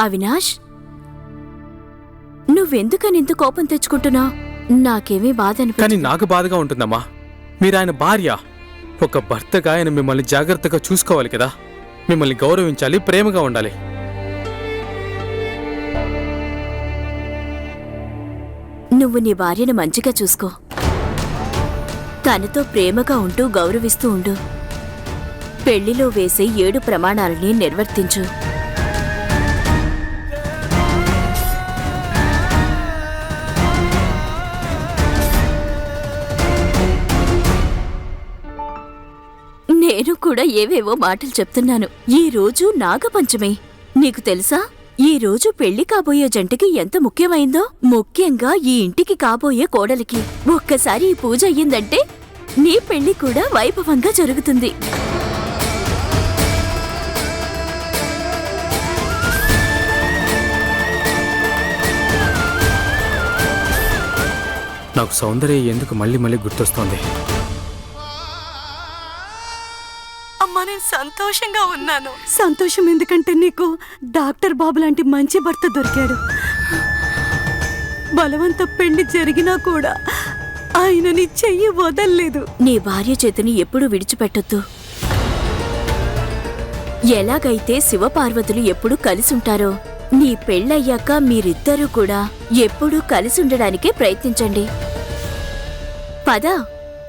అవినాష్, నువ్వెందుకని ఇంత కోపం తెచ్చుకుంటున్నావు? నాకేమీ బాధ అనిపించదు. కానీ నాకు బాధగా ఉంటుందమ్మా. మీరాయన భార్య. ఒక భర్తగా ఆయన మిమ్మల్ని జాగ్రత్తగా చూసుకోవాలి కదా. మిమ్మల్ని గౌరవించాలి, ప్రేమగా ఉండాలి. నువ్వు నీ భార్యను మంచిగా చూసుకో. తనతో ప్రేమగా ఉంటూ గౌరవిస్తూ ఉండు. పెళ్లిలో వేసే 7 ప్రమాణాలని నిర్వర్తించు. నేను కూడా ఏవేవో మాటలు చెప్తున్నాను. ఈ రోజు నాగపంచమి. నీకు తెలుసా, ఈ రోజు పెళ్లి కాబోయే జంటకి ఎంత ముఖ్యమైందో? ముఖ్యంగా ఈ ఇంటికి కాబోయే కోడలికి. ఒక్కసారి ఈ పూజ అయ్యిందంటే నీ పెళ్లి కూడా వైభవంగా జరుగుతుంది. నాకు సౌందర్య ఎందుకు మళ్ళీ మళ్ళీ గుర్తొస్తోంది. అమ్మా, నేను సంతోషంగా ఉన్నాను. సంతోషం ఎందుకంటే నీకు డాక్టర్ బాబు లాంటి మంచి భర్త దొరికాడు. బలవంత పెళ్లి జరిగినా కూడా ఆయన నీ చెయ్యి వదల్లేదు. నీ భార్య చేతిని ఎప్పుడూ విడిచిపెట్టొద్దు. ఎలాగైతే శివపార్వతులు ఎప్పుడూ కలిసుంటారో, నీ పెళ్ళయ్యాక మీరిద్దరూ కూడా ఎప్పుడూ కలిసుండడానికే ప్రయత్నించండి. పద,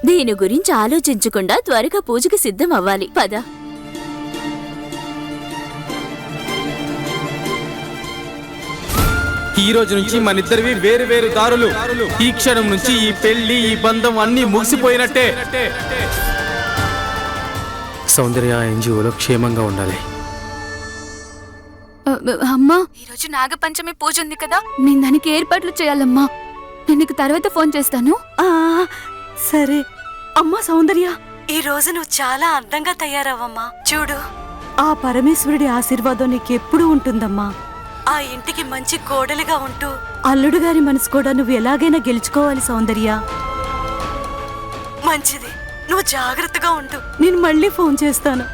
దీని గురించి ఆలోచించకుండా త్వరగా పూజకి సిద్ధం అవ్వాలి. పద. ఈ రోజు నుంచి మనిద్దరివి వేరు వేరు దారులు. ఈ క్షణం నుంచి ఈ పెళ్లి, ఈ బంధం అన్నీ ముగిసిపోయినట్టే. సౌందర్య ఎన్జిఓలో క్షేమంగా ఉండాలి. అమ్మా, ఈరోజు నాగపంచమి పూజ ఉంది కదా, నేను దానికి ఏర్పాట్లు చేయాలమ్మా. నేను నీకు తర్వాత ఫోన్ చేస్తాను. సరే అమ్మా. సౌందర్య, ఈ రోజు నువ్వు చాలా అందంగా తయారవమ్మా. చూడు, ఆ పరమేశ్వరుడి ఆశీర్వాదం నీకెప్పుడు ఉంటుందమ్మా. ఆ ఇంటికి మంచి కోడలిగా ఉంటూ అల్లుడు గారి మనసు కూడా నువ్వు ఎలాగైనా గెలుచుకోవాలి సౌందర్య. మంచిది, నువ్వు జాగ్రత్తగా ఉండు. నేను మళ్ళీ ఫోన్ చేస్తాను.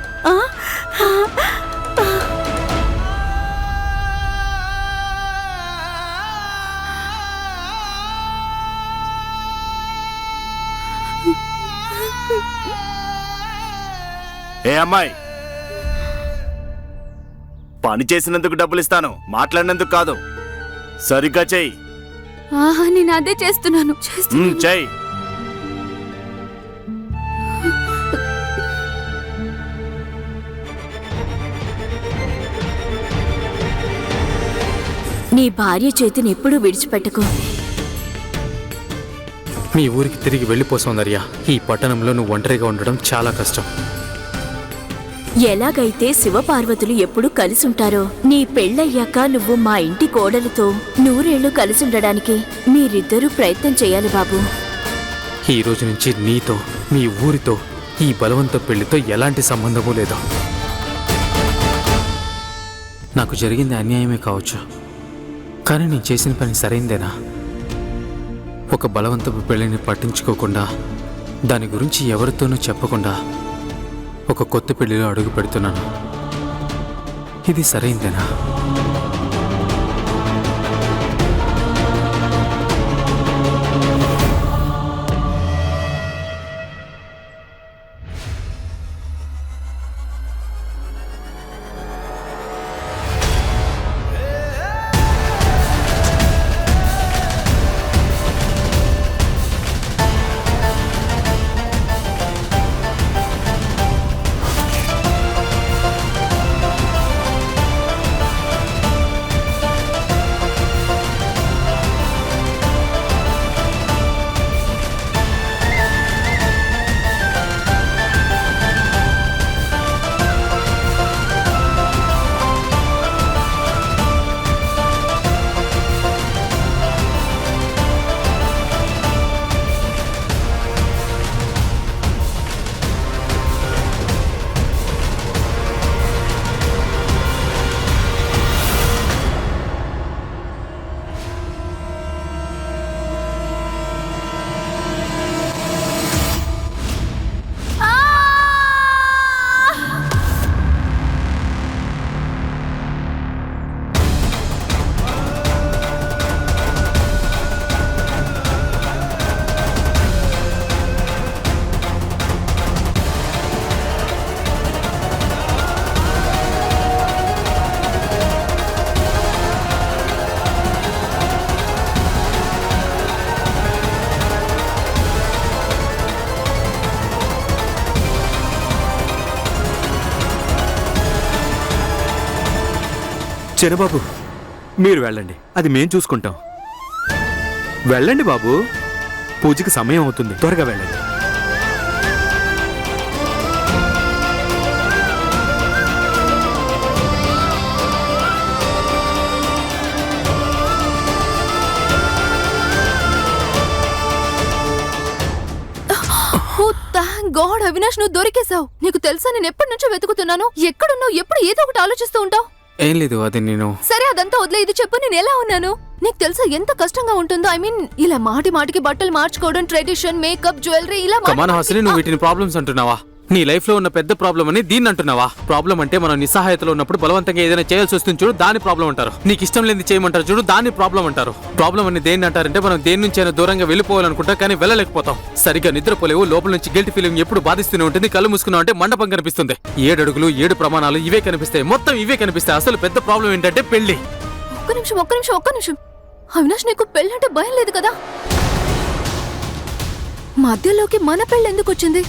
ఏ అమ్మాయి, పని చేసినందుకు డబ్బులు ఇస్తాను, మాట్లాడినందుకు కాదు. సరిగ్గా చెయ్యి. నేను అదే చేస్తున్నాను. చెయ్యి. నీ భార్య చేతిని ఎప్పుడూ విడిచిపెట్టకు. మీ ఊరికి తిరిగి వెళ్ళిపో సౌందర్య. ఈ పట్టణంలో నువ్వు ఒంటరిగా ఉండడం చాలా కష్టం. ఎలాగైతే శివపార్వతులు ఎప్పుడూ కలిసుంటారో, నీ పెళ్ళయ్యాక నువ్వు మా ఇంటి కోడలితో 100 ఏళ్లు కలిసుండడానికి మీరిద్దరూ ప్రయత్నం చేయాలి బాబు. ఈ రోజు నుంచి నీతో, మీ ఊరితో ఈ బలవంత పెళ్లితో ఎలాంటి సంబంధమూ లేదు. నాకు జరిగింది అన్యాయమే కావచ్చు, కానీ నేను చేసిన పని సరైందేనా? ఒక బలవంతపు పెళ్లిని పట్టించుకోకుండా, దాని గురించి ఎవరితోనూ చెప్పకుండా ఒక కొత్త పెళ్లిలో అడుగు పెడుతున్నాను. ఇది సరైందేనా? చిన్నబాబు మీరు వెళ్ళండి, అది మేం చూసుకుంటాం. వెళ్ళండి బాబు, పూజకి సమయం అవుతుంది, త్వరగా వెళ్ళండి. ఓ థాంక్ గాడ్ అవినాష్, నువ్వు దొరికేశావు. నీకు తెలుసా నేను ఎప్పటి నుంచో వెతుకుతున్నాను. ఎక్కడున్నావు? ఎప్పుడు ఏదో ఒకటి ఆలోచిస్తూ ఉంటావు. ఏం లేదు, అది నేను సరే అదంతా వదిలే, ఇది చెప్పు, నేను ఎలా ఉన్నాను? నీకు తెలుసా ఎంత కష్టంగా ఉంటుందో? ఐ మీన్ ఇలా మాటి మాటికి బట్టలు మార్చుకోవడం, ట్రెడిషన్, మేకప్, జ్యువెలరీ, ఇలా కమాన్ హాసిని, నువ్వు వీటిని ప్రాబ్లమ్స్ అంటున్నావా? నీ లైఫ్ లో ఉన్న పెద్ద ప్రాబ్లం అని దీన్ని అంటున్నావా? ప్రాబ్లం అంటే మనం నిస్సహాయతలో ఉన్నప్పుడు బలవంతంగా ఏదైనా చేయాల్సి వస్తుంది చూడు, దాని ప్రాబ్లం అంటారు. నీకు ఇష్టం లేని చేయమంటారు చూడు, దాన్ని ప్రాబ్లం అంటారు. ప్రాబ్లం అని దేన్ని అంటారంటే మనం దేని నుంచి అయినా దూరంగా వెళ్ళిపోవాలనుకుంటా కానీ వెళ్ళలేకపోతాం. సరిగ్గా నిద్రపోలేవు, లోపల నుంచి గిల్ట్ ఫీలింగ్ ఎప్పుడు బాధిస్తూనే ఉంటుంది. కళ్ళు మూసుకున్నావు అంటే మండపం కనిపిస్తుంది. 7 అడుగులు 7 ప్రమాణాలు ఇవే కనిపిస్తాయి, మొత్తం ఇవే కనిపిస్తాయి. అసలు పెద్ద ప్రాబ్లం ఏంటంటే పెళ్లి. ఒక్క నిమిషం అవినాష్, నీకు పెళ్ళంటే భయం లేదు కదా? మధ్యలోకి మన పెళ్ళి ఎందుకు వచ్చింది?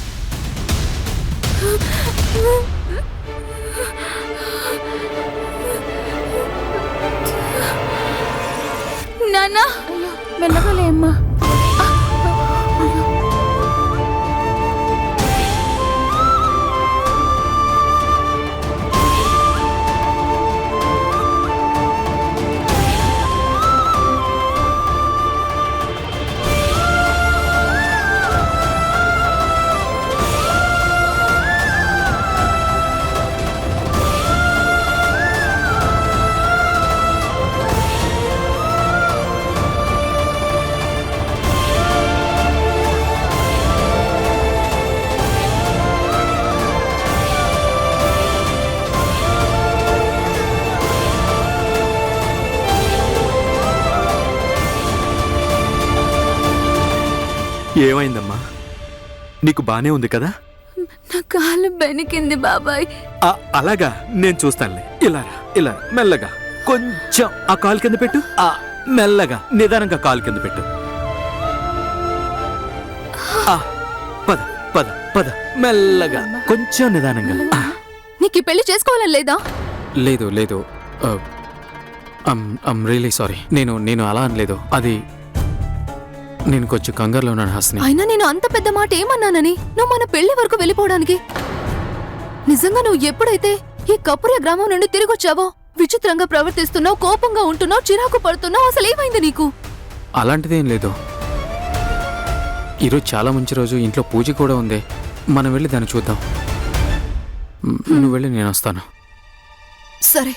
నాన్నా, మెల్లగలేమ్మా. ఏమైందమ్మా? నీకు బానే ఉంది కదా? నా కాలు బెనికింది బాబాయ్. అలాగా, నేను చూస్తానులే. ఇలా మెల్లగా కొంచెం ఆ కాలు కింద పెట్టు. మెల్లగా నిదానంగా కాలు కింద పెట్టు. పద పద పద, మెల్లగా కొంచెం నిదానంగా. నీకు ఈ పెళ్లి చేసుకోవాలని లేదా? లేదు లేదు, ఐమ్ రియలీ సారీ. నేను అలా అనలేదు. అది నేను కొంచెం కంగారులో ఉన్నాను హాసిని. అయినా నేను అంత పెద్ద మాట ఏమన్నానని నువ్వు మన పెళ్లి వరకు వెళ్ళిపోవడానికి? నిజంగా నువ్వు ఎప్పుడైతే ఈ కపుర్య గ్రామం నుండి తిరిగి వచ్చావో విచిత్రంగా ప్రవర్తిస్తున్నావు, కోపంగా ఉంటున్నావు, చిరాకు పడుతున్నావు. అసలు ఏమైంది నీకు? అలాంటిదేం లేదు. ఈరోజు చాలా మంచి రోజు, ఇంట్లో పూజ కూడా ఉంది. మనం వెళ్ళి దాన్ని చూద్దాం. నువ్వు వెళ్ళి నేను వస్తాను. సరే.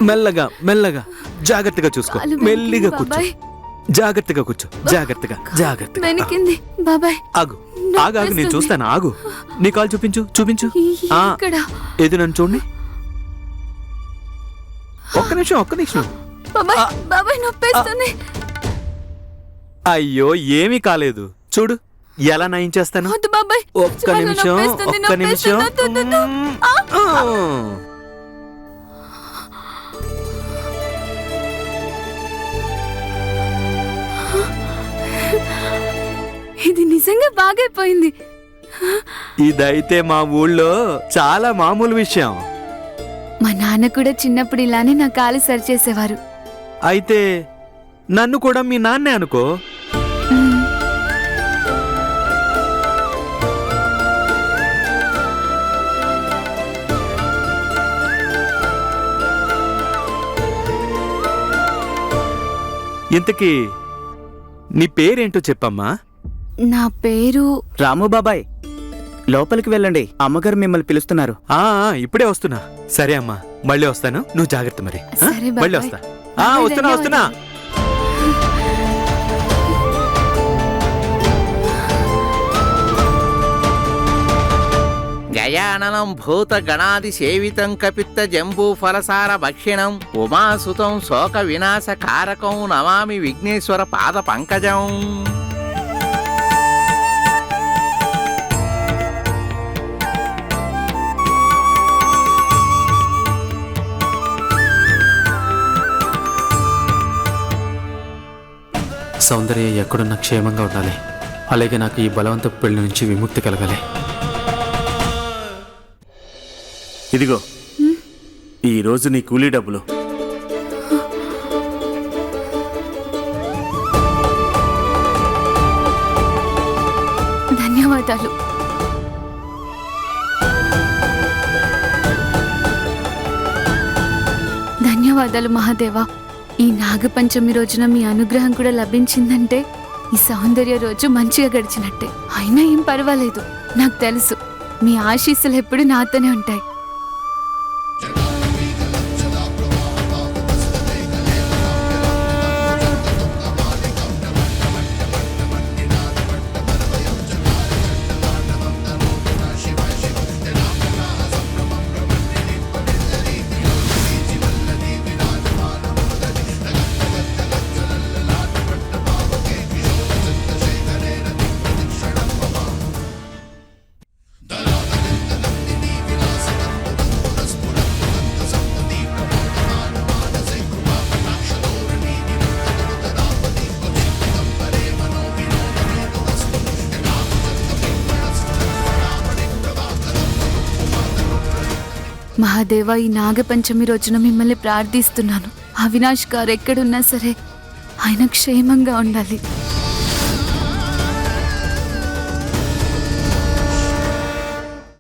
మెల్లగా మెల్లగా జాగ్రత్తగా చూసుకో. మెల్లిగా కూర్చో, జాగ్రత్తగా కూర్చో. జాగ్రత్తగా. వెనికింది బాబాయ్. ఆగు, నేను చూస్తాను. ఆగు, నీ కాలు చూపించు. ఏది నన్ను చూడండి. ఒక్క నిమిషం. బాబాయ్ నొప్పేస్తుంది. అయ్యో, ఏమీ కాలేదు. చూడు ఎలా నయం చేస్తాను. ఒక్క నిమిషం. ఇది నిజంగా బాగైపోయింది. ఇదైతే మా ఊళ్ళో చాలా మామూలు విషయం. మా నాన్న కూడా చిన్నప్పుడు ఇలానే నా కాలు సరిచేసేవారు. అయితే నన్ను కూడా మీ నాన్నే అనుకో. ఇంతకీ నీ పేరేంటో చెప్పమ్మా. నా పేరు రాము బాబాయ్. లోపలికి వెళ్ళండి, అమ్మగారు మిమ్మల్ని పిలుస్తున్నారు. ఇప్పుడే వస్తున్నా. సరే అమ్మా, మళ్ళీ వస్తాను. నువ్వు జాగ్రత్త మరి. సరే మళ్ళీ బాబాయ్. వస్తున్నా. గయాననం భూత గణాది సేవితం కపిత్త జంబూ ఫలసార భక్షిణం ఉమాసుతం శోక వినాశ కారకం నమామి విఘ్నేశ్వర పాద పంకజం. సౌందర్య ఎక్కడున్నా క్షేమంగా ఉండాలి. అలాగే నాకు ఈ బలవంతపు పెళ్లి నుంచి విముక్తి కలగాలి. ఇదిగో ఈ రోజు నీ కూలీ డబ్బులు. ధన్యవాదాలు. ధన్యవాదాలు మహాదేవా. ఈ నాగపంచమి రోజున మీ అనుగ్రహం కూడా లభించిందంటే ఈ సౌందర్య రోజు మంచిగా గడిచినట్టే. అయినా ఏం పర్వాలేదు, నాకు తెలుసు మీ ఆశీస్సులు ఎప్పుడు నాతోనే ఉంటాయి. మహాదేవ, ఈ నాగపంచమి రోజున మిమ్మల్ని ప్రార్థిస్తున్నాను. అవినాష్ గారు ఎక్కడున్నా సరే ఆయన క్షేమంగా ఉండాలి.